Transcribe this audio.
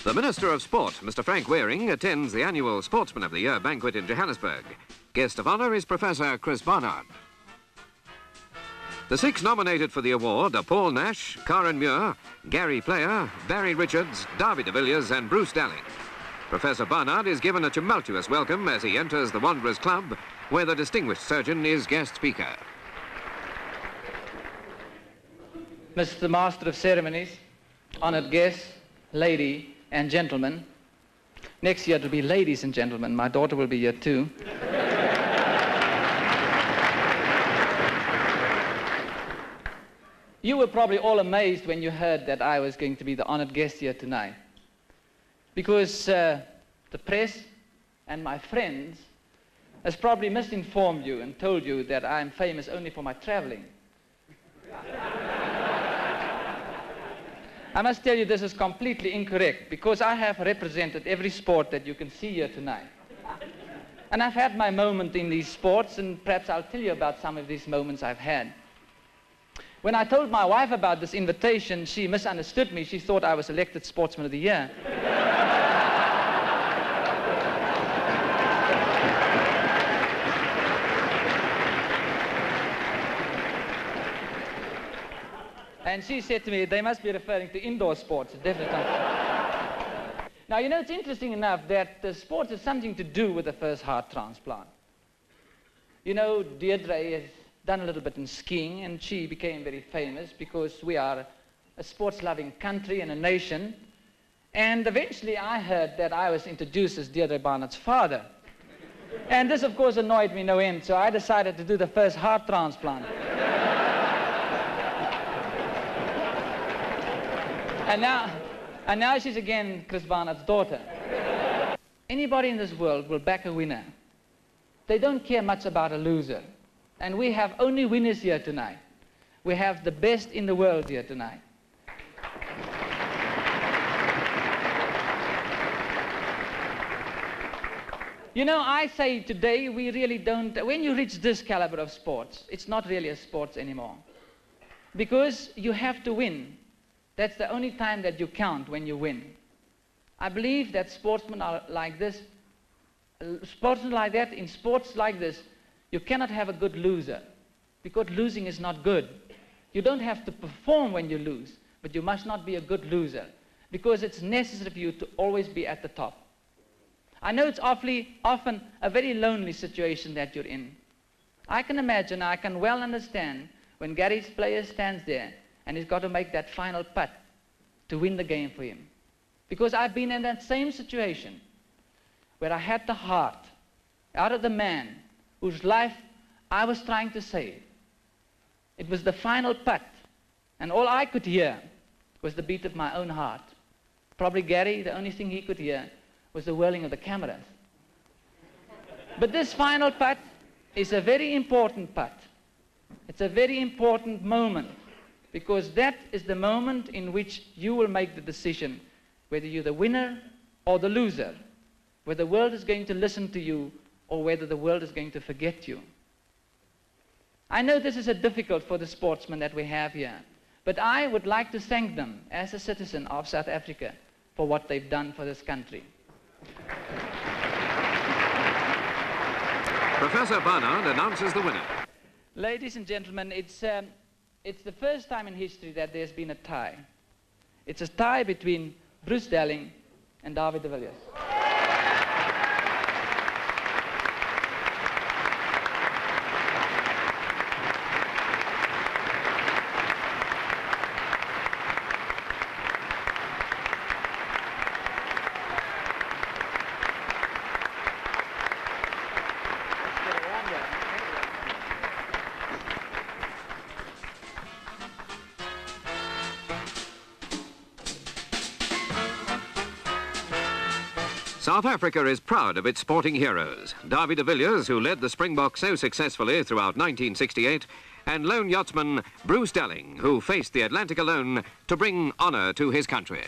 The Minister of Sport, Mr. Frank Waring, attends the annual Sportsman of the Year banquet in Johannesburg. Guest of honour is Professor Chris Barnard. The 6 nominated for the award are Paul Nash, Karen Muir, Gary Player, Barry Richards, Darby de Villiers and Bruce Dalling. Professor Barnard is given a tumultuous welcome as he enters the Wanderers Club, where the distinguished surgeon is guest speaker. Mr. Master of Ceremonies, honoured guests, lady and gentlemen. Next year it will be ladies and gentlemen. My daughter will be here too. You were probably all amazed when you heard that I was going to be the honoured guest here tonight. Because the press and my friends has probably misinformed you and told you that I'm famous only for my travelling. I must tell you this is completely incorrect, because I have represented every sport that you can see here tonight. And I've had my moment in these sports, and perhaps I'll tell you about some of these moments I've had. When I told my wife about this invitation, she misunderstood me. She thought I was elected Sportsman of the Year. And she said to me, they must be referring to indoor sports, definitely. Now, you know, it's interesting enough that sports has something to do with the first heart transplant. You know, Deirdre has done a little bit in skiing, and she became very famous because we are a sports-loving country and a nation. And eventually I heard that I was introduced as Deirdre Barnard's father. And this, of course, annoyed me no end, so I decided to do the first heart transplant. And now she's again Chris Barnard's daughter. Anybody in this world will back a winner. They don't care much about a loser. And we have only winners here tonight. We have the best in the world here tonight. You know, I say today we really don't, when you reach this caliber of sports, it's not really a sports anymore. Because you have to win. That's the only time that you count, when you win. I believe that sportsmen are like this. Sportsmen like that, in sports like this, you cannot have a good loser, because losing is not good. You don't have to perform when you lose, but you must not be a good loser, because it's necessary for you to always be at the top. I know it's often a very lonely situation that you're in. I can imagine, I can well understand when Gary's Player stands there and he's got to make that final putt to win the game for him. Because I've been in that same situation where I had the heart out of the man whose life I was trying to save. It was the final putt, and all I could hear was the beat of my own heart. Probably Gary, the only thing he could hear was the whirling of the cameras. But this final putt is a very important putt. It's a very important moment, because that is the moment in which you will make the decision whether you're the winner or the loser, whether the world is going to listen to you or whether the world is going to forget you. I know this is difficult for the sportsmen that we have here, but I would like to thank them as a citizen of South Africa for what they've done for this country. Professor Barnard announces the winner. Ladies and gentlemen, it's the first time in history that there's been a tie. It's a tie between Bruce Dalling and Darby de Villiers. South Africa is proud of its sporting heroes. Darby de Villiers, who led the Springboks so successfully throughout 1968, and lone yachtsman Bruce Dalling, who faced the Atlantic alone to bring honour to his country.